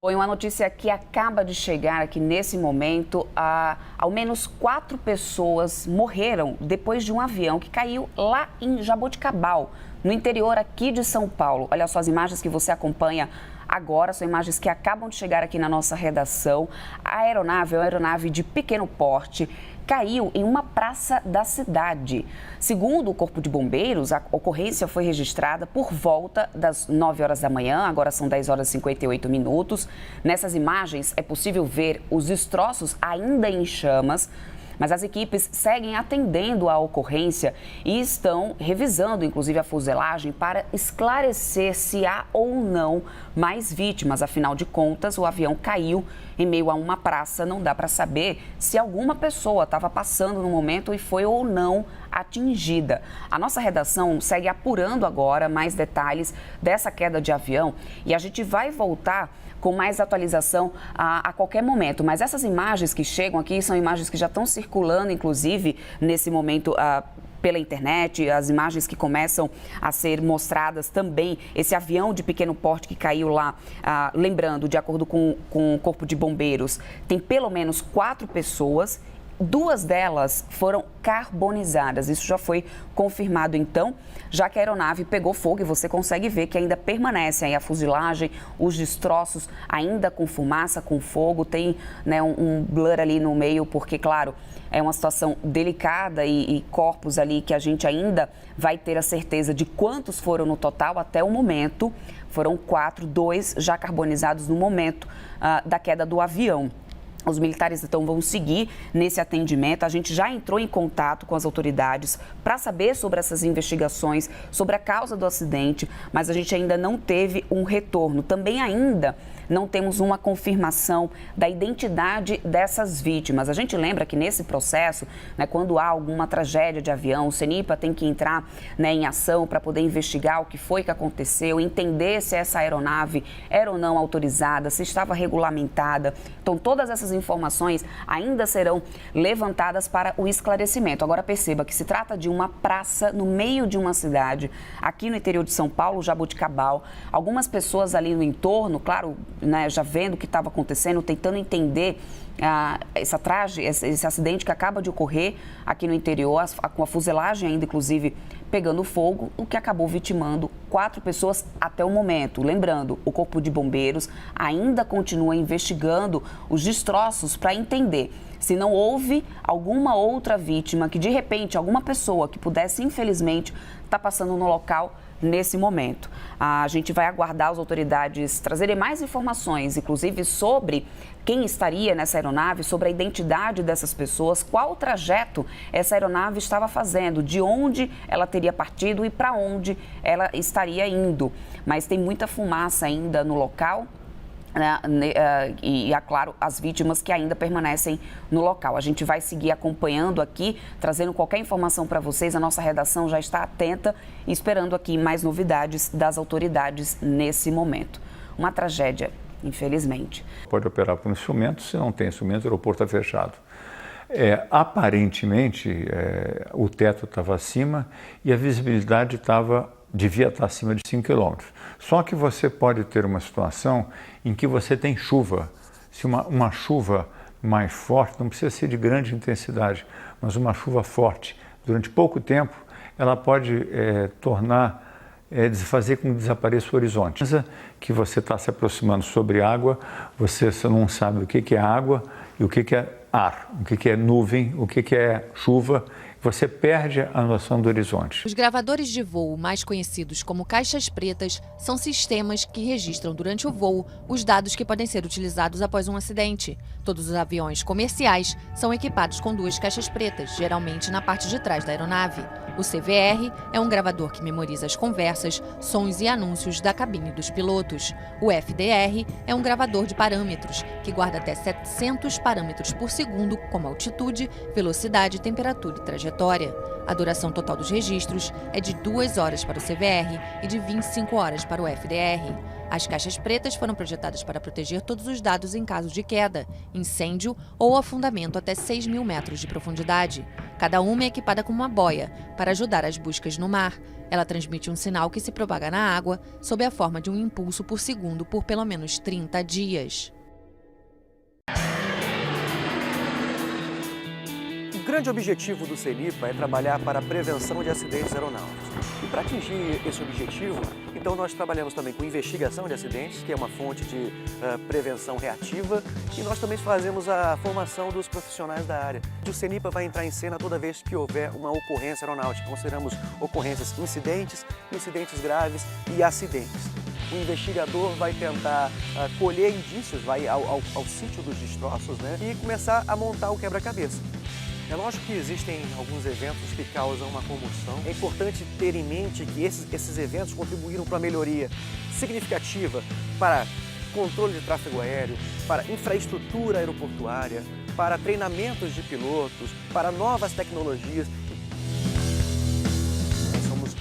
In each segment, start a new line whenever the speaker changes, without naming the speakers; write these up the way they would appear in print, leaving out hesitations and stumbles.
Foi uma notícia que acaba de chegar aqui nesse momento. Ao menos 4 pessoas morreram depois de um avião que caiu lá em Jaboticabal, no interior aqui de São Paulo. Olha só as imagens que você acompanha agora, são imagens que acabam de chegar aqui na nossa redação. A aeronave é uma aeronave de pequeno porte, caiu em uma praça da cidade. Segundo o Corpo de Bombeiros, a ocorrência foi registrada por volta das 9 horas da manhã, agora são 10 horas e 58 minutos. Nessas imagens é possível ver os destroços ainda em chamas, mas as equipes seguem atendendo à ocorrência e estão revisando, inclusive, a fuselagem para esclarecer se há ou não mais vítimas. Afinal de contas, o avião caiu em meio a uma praça. Não dá para saber se alguma pessoa estava passando no momento e foi ou não atingida. A nossa redação segue apurando agora mais detalhes dessa queda de avião e a gente vai voltar com mais atualização a qualquer momento. Mas essas imagens que chegam aqui são imagens que já estão circulando, inclusive, nesse momento pela internet, as imagens que começam a ser mostradas também. Esse avião de pequeno porte que caiu lá, lembrando, de acordo com o Corpo de Bombeiros, tem pelo menos 4 pessoas. 2 delas foram carbonizadas. Isso já foi confirmado, então, já que a aeronave pegou fogo e você consegue ver que ainda permanece aí a fuselagem, os destroços ainda com fumaça, com fogo. Tem, né, um blur ali no meio, porque, claro, é uma situação delicada e corpos ali que a gente ainda vai ter a certeza de quantos foram no total até o momento. Foram 4, 2 já carbonizados no momento da queda do avião. Os militares, então, vão seguir nesse atendimento. A gente já entrou em contato com as autoridades para saber sobre essas investigações, sobre a causa do acidente, mas a gente ainda não teve um retorno. Também ainda não temos uma confirmação da identidade dessas vítimas. A gente lembra que nesse processo, né, quando há alguma tragédia de avião, o CENIPA tem que entrar, né, em ação para poder investigar o que foi que aconteceu, entender se essa aeronave era ou não autorizada, se estava regulamentada. Então, todas essas informações ainda serão levantadas para o esclarecimento. Agora, perceba que se trata de uma praça no meio de uma cidade, aqui no interior de São Paulo, Jaboticabal. Algumas pessoas ali no entorno, claro, né, já vendo o que estava acontecendo, tentando entender esse acidente que acaba de ocorrer aqui no interior, com a fuselagem ainda, inclusive, pegando fogo, o que acabou vitimando 4 pessoas até o momento. Lembrando, o Corpo de Bombeiros ainda continua investigando os destroços para entender se não houve alguma outra vítima, que de repente alguma pessoa que pudesse, infelizmente, estar passando no local nesse momento. A gente vai aguardar as autoridades trazerem mais informações, inclusive sobre quem estaria nessa aeronave, sobre a identidade dessas pessoas, qual o trajeto essa aeronave estava fazendo, de onde ela teria partido e para onde ela estaria indo. Mas tem muita fumaça ainda no local. E, é claro, as vítimas que ainda permanecem no local. A gente vai seguir acompanhando aqui, trazendo qualquer informação para vocês. A nossa redação já está atenta e esperando aqui mais novidades das autoridades nesse momento. Uma tragédia, infelizmente.
Pode operar por instrumento, se não tem instrumento, o aeroporto está fechado. Aparentemente, o teto estava acima e a visibilidade devia estar acima de 5 km. Só que você pode ter uma situação em que você tem chuva. Se uma chuva mais forte, não precisa ser de grande intensidade, mas uma chuva forte, durante pouco tempo, ela pode fazer com que desapareça o horizonte. Que você está se aproximando sobre água, você não sabe o que é água e o que é ar, o que é nuvem, o que é chuva. Você perde a noção do horizonte.
Os gravadores de voo, mais conhecidos como caixas pretas, são sistemas que registram durante o voo os dados que podem ser utilizados após um acidente. Todos os aviões comerciais são equipados com 2 caixas pretas, geralmente na parte de trás da aeronave. O CVR é um gravador que memoriza as conversas, sons e anúncios da cabine dos pilotos. O FDR é um gravador de parâmetros, que guarda até 700 parâmetros por segundo, como altitude, velocidade, temperatura e trajetória. A duração total dos registros é de 2 horas para o CVR e de 25 horas para o FDR. As caixas pretas foram projetadas para proteger todos os dados em caso de queda, incêndio ou afundamento até 6.000 metros de profundidade. Cada uma é equipada com uma boia para ajudar as buscas no mar. Ela transmite um sinal que se propaga na água sob a forma de um impulso por segundo por pelo menos 30 dias.
O grande objetivo do CENIPA é trabalhar para a prevenção de acidentes aeronáuticos. E para atingir esse objetivo, então nós trabalhamos também com investigação de acidentes, que é uma fonte de prevenção reativa, e nós também fazemos a formação dos profissionais da área. O CENIPA vai entrar em cena toda vez que houver uma ocorrência aeronáutica. Consideramos ocorrências incidentes, incidentes graves e acidentes. O investigador vai tentar colher indícios, vai ao sítio dos destroços, né, e começar a montar o quebra-cabeça. É lógico que existem alguns eventos que causam uma comoção. É importante ter em mente que esses eventos contribuíram para a melhoria significativa para controle de tráfego aéreo, para infraestrutura aeroportuária, para treinamentos de pilotos, para novas tecnologias. Nós somos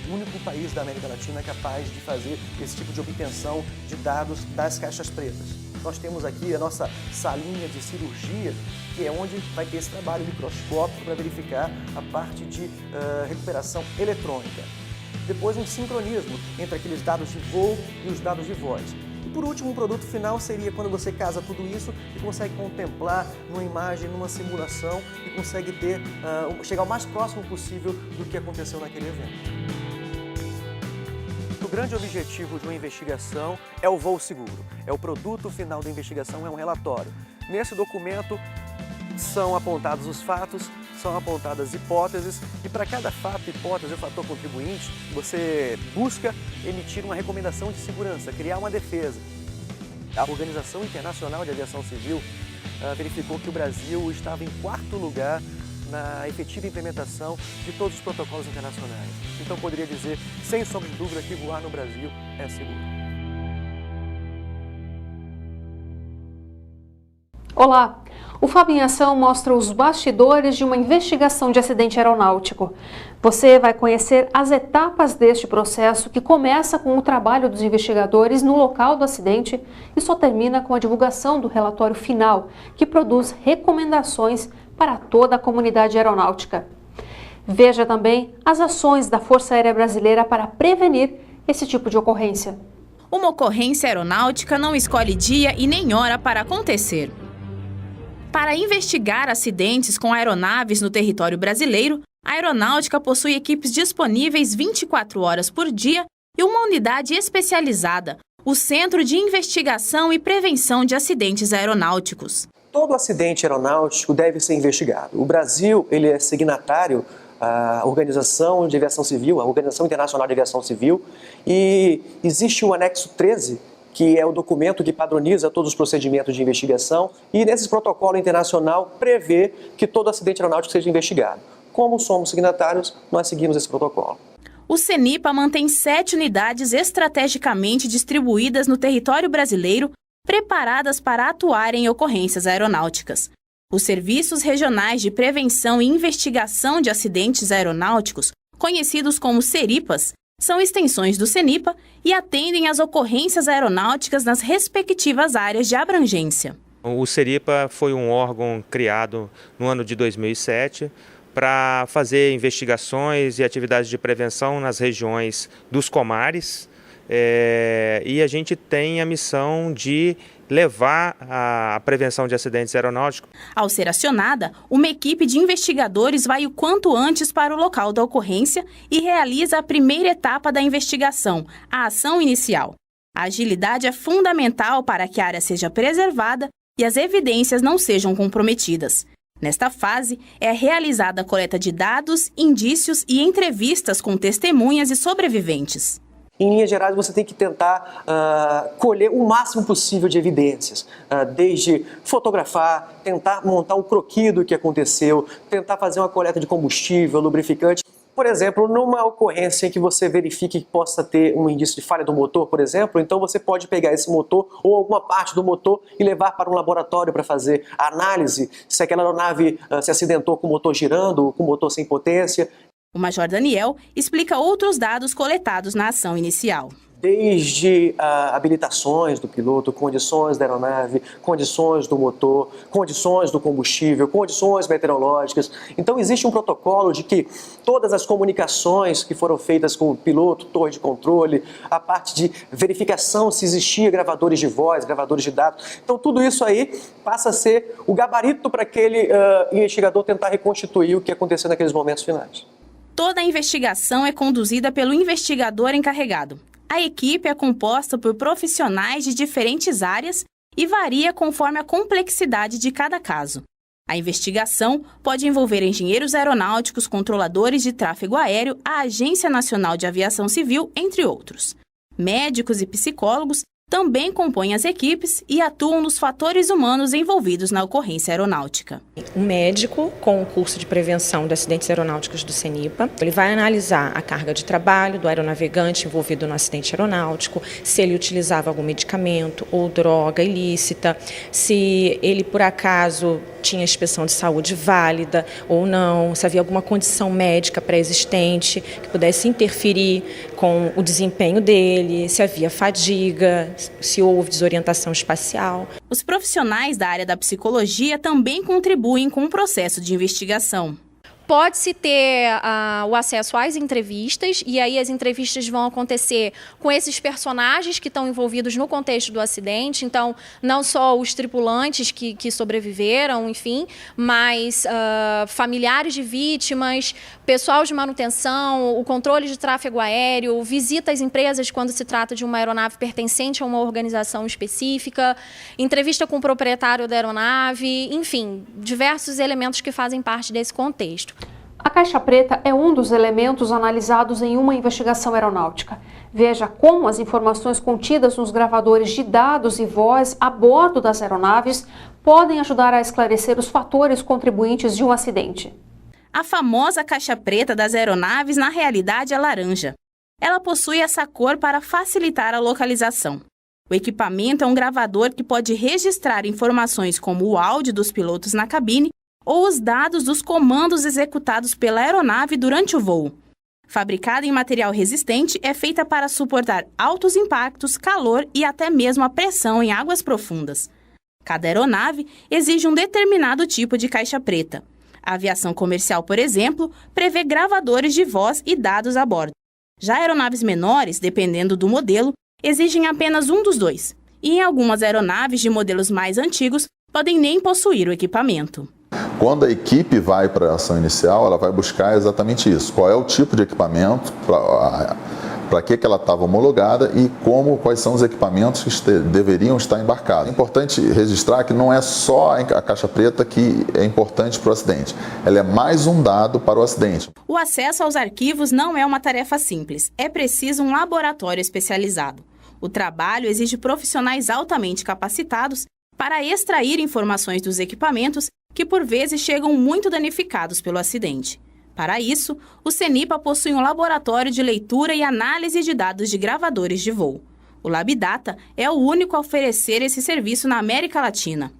o único país da América Latina capaz de fazer esse tipo de obtenção de dados das caixas pretas. Nós temos aqui a nossa salinha de cirurgia, que é onde vai ter esse trabalho microscópico para verificar a parte de recuperação eletrônica. Depois um sincronismo entre aqueles dados de voo e os dados de voz. E por último, um produto final seria quando você casa tudo isso e consegue contemplar numa imagem, numa simulação e consegue chegar o mais próximo possível do que aconteceu naquele evento. O grande objetivo de uma investigação é o voo seguro. É o produto final da investigação, é um relatório. Nesse documento são apontados os fatos, são apontadas hipóteses e para cada fato, hipótese ou fator contribuinte, você busca emitir uma recomendação de segurança, criar uma defesa. A Organização Internacional de Aviação Civil verificou que o Brasil estava em 4º lugar na efetiva implementação de todos os protocolos internacionais. Então poderia dizer, sem sombra de dúvida, que voar no Brasil é seguro.
Olá! O Fábio em Ação mostra os bastidores de uma investigação de acidente aeronáutico. Você vai conhecer as etapas deste processo que começa com o trabalho dos investigadores no local do acidente e só termina com a divulgação do relatório final, que produz recomendações para toda a comunidade aeronáutica. Veja também as ações da Força Aérea Brasileira para prevenir esse tipo de ocorrência.
Uma ocorrência aeronáutica não escolhe dia e nem hora para acontecer. Para investigar acidentes com aeronaves no território brasileiro, a Aeronáutica possui equipes disponíveis 24 horas por dia e uma unidade especializada, o Centro de Investigação e Prevenção de Acidentes Aeronáuticos.
Todo acidente aeronáutico deve ser investigado. O Brasil ele é signatário à Organização de Aviação Civil, a Organização Internacional de Aviação Civil, e existe o anexo 13, que é o documento que padroniza todos os procedimentos de investigação, e nesse protocolo internacional prevê que todo acidente aeronáutico seja investigado. Como somos signatários, nós seguimos esse protocolo.
O CENIPA mantém 7 unidades estrategicamente distribuídas no território brasileiro, preparadas para atuar em ocorrências aeronáuticas. Os Serviços Regionais de Prevenção e Investigação de Acidentes Aeronáuticos, conhecidos como SERIPAs, são extensões do CENIPA e atendem às ocorrências aeronáuticas nas respectivas áreas de abrangência.
O SERIPA foi um órgão criado no ano de 2007 para fazer investigações e atividades de prevenção nas regiões dos comares, e a gente tem a missão de levar a prevenção de acidentes aeronáuticos.
Ao ser acionada, uma equipe de investigadores vai o quanto antes para o local da ocorrência e realiza a primeira etapa da investigação, a ação inicial. A agilidade é fundamental para que a área seja preservada e as evidências não sejam comprometidas. Nesta fase, é realizada a coleta de dados, indícios e entrevistas com testemunhas e sobreviventes.
Em linhas gerais, você tem que tentar colher o máximo possível de evidências, desde fotografar, tentar montar um croquis do que aconteceu, tentar fazer uma coleta de combustível, lubrificante. Por exemplo, numa ocorrência em que você verifique que possa ter um indício de falha do motor, por exemplo, então você pode pegar esse motor ou alguma parte do motor e levar para um laboratório para fazer a análise se aquela aeronave se acidentou com o motor girando ou com o motor sem potência.
O Major Daniel explica outros dados coletados na ação inicial.
desde habilitações do piloto, condições da aeronave, condições do motor, condições do combustível, condições meteorológicas. Então existe um protocolo de que todas as comunicações que foram feitas com o piloto, torre de controle, a parte de verificação se existia gravadores de voz, gravadores de dados. Então tudo isso aí passa a ser o gabarito para aquele investigador tentar reconstituir o que aconteceu naqueles momentos finais.
Toda a investigação é conduzida pelo investigador encarregado. A equipe é composta por profissionais de diferentes áreas e varia conforme a complexidade de cada caso. A investigação pode envolver engenheiros aeronáuticos, controladores de tráfego aéreo, a Agência Nacional de Aviação Civil, entre outros. Médicos e psicólogos também compõem as equipes e atuam nos fatores humanos envolvidos na ocorrência aeronáutica.
Um médico com o curso de prevenção de acidentes aeronáuticos do CENIPA, ele vai analisar a carga de trabalho do aeronavegante envolvido no acidente aeronáutico, se ele utilizava algum medicamento ou droga ilícita, se ele por acaso tinha inspeção de saúde válida ou não, se havia alguma condição médica pré-existente que pudesse interferir com o desempenho dele, se havia fadiga, se houve desorientação espacial.
Os profissionais da área da psicologia também contribuem com o processo de investigação.
Pode-se ter o acesso às entrevistas, e aí as entrevistas vão acontecer com esses personagens que estão envolvidos no contexto do acidente, então não só os tripulantes que sobreviveram, enfim, mas familiares de vítimas, pessoal de manutenção, o controle de tráfego aéreo, visita às empresas quando se trata de uma aeronave pertencente a uma organização específica, entrevista com o proprietário da aeronave, enfim, diversos elementos que fazem parte desse contexto.
A caixa preta é um dos elementos analisados em uma investigação aeronáutica. Veja como as informações contidas nos gravadores de dados e voz a bordo das aeronaves podem ajudar a esclarecer os fatores contribuintes de um acidente.
A famosa caixa preta das aeronaves, na realidade, é laranja. Ela possui essa cor para facilitar a localização. O equipamento é um gravador que pode registrar informações como o áudio dos pilotos na cabine ou os dados dos comandos executados pela aeronave durante o voo. Fabricada em material resistente, é feita para suportar altos impactos, calor e até mesmo a pressão em águas profundas. Cada aeronave exige um determinado tipo de caixa preta. A aviação comercial, por exemplo, prevê gravadores de voz e dados a bordo. Já aeronaves menores, dependendo do modelo, exigem apenas um dos dois. E em algumas aeronaves de modelos mais antigos, podem nem possuir o equipamento.
Quando a equipe vai para a ação inicial, ela vai buscar exatamente isso. Qual é o tipo de equipamento, para que ela estava homologada e quais são os equipamentos que deveriam estar embarcados. É importante registrar que não é só a caixa preta que é importante para o acidente. Ela é mais um dado para o acidente.
O acesso aos arquivos não é uma tarefa simples. É preciso um laboratório especializado. O trabalho exige profissionais altamente capacitados para extrair informações dos equipamentos que por vezes chegam muito danificados pelo acidente. Para isso, o CENIPA possui um laboratório de leitura e análise de dados de gravadores de voo. O LabData é o único a oferecer esse serviço na América Latina.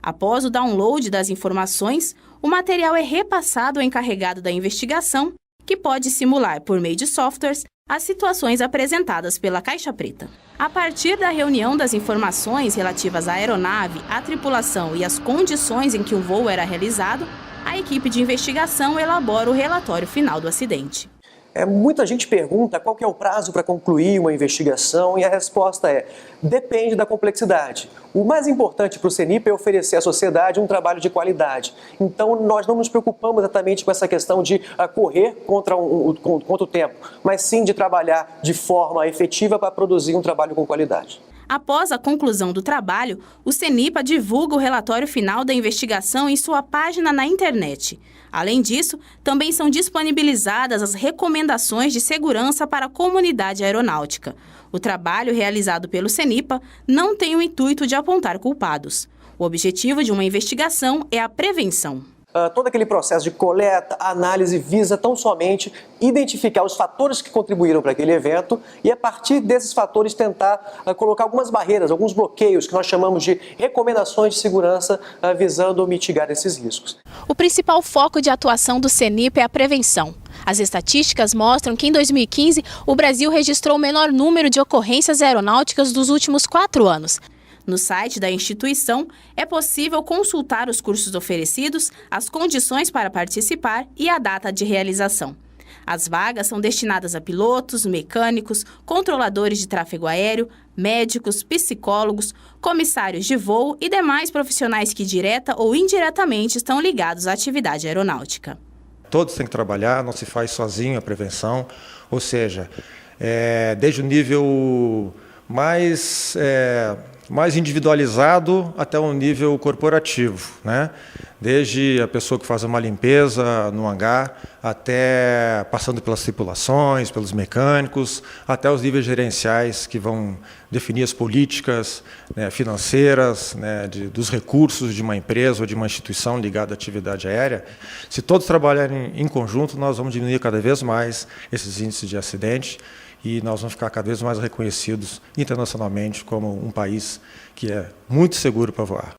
Após o download das informações, o material é repassado ao encarregado da investigação, que pode simular, por meio de softwares, as situações apresentadas pela caixa preta. A partir da reunião das informações relativas à aeronave, à tripulação e às condições em que o voo era realizado, a equipe de investigação elabora o relatório final do acidente.
Muita gente pergunta qual que é o prazo para concluir uma investigação e a resposta é: depende da complexidade. O mais importante para o CENIPA é oferecer à sociedade um trabalho de qualidade. Então nós não nos preocupamos exatamente com essa questão de correr contra o tempo, mas sim de trabalhar de forma efetiva para produzir um trabalho com qualidade.
Após a conclusão do trabalho, o CENIPA divulga o relatório final da investigação em sua página na internet. Além disso, também são disponibilizadas as recomendações de segurança para a comunidade aeronáutica. O trabalho realizado pelo CENIPA não tem o intuito de apontar culpados. O objetivo de uma investigação é a prevenção.
Todo aquele processo de coleta, análise, visa tão somente identificar os fatores que contribuíram para aquele evento e, a partir desses fatores, tentar colocar algumas barreiras, alguns bloqueios que nós chamamos de recomendações de segurança, visando mitigar esses riscos.
O principal foco de atuação do CENIPA é a prevenção. As estatísticas mostram que em 2015 o Brasil registrou o menor número de ocorrências aeronáuticas dos últimos 4 anos. No site da instituição, é possível consultar os cursos oferecidos, as condições para participar e a data de realização. As vagas são destinadas a pilotos, mecânicos, controladores de tráfego aéreo, médicos, psicólogos, comissários de voo e demais profissionais que direta ou indiretamente estão ligados à atividade aeronáutica.
Todos têm que trabalhar, não se faz sozinho a prevenção, ou seja, desde o nível mais individualizado até um nível corporativo, né? Desde a pessoa que faz uma limpeza no hangar, até passando pelas tripulações, pelos mecânicos, até os níveis gerenciais que vão definir as políticas, né, financeiras, né, dos recursos de uma empresa ou de uma instituição ligada à atividade aérea. Se todos trabalharem em conjunto, nós vamos diminuir cada vez mais esses índices de acidente e nós vamos ficar cada vez mais reconhecidos internacionalmente como um país que é muito seguro para voar.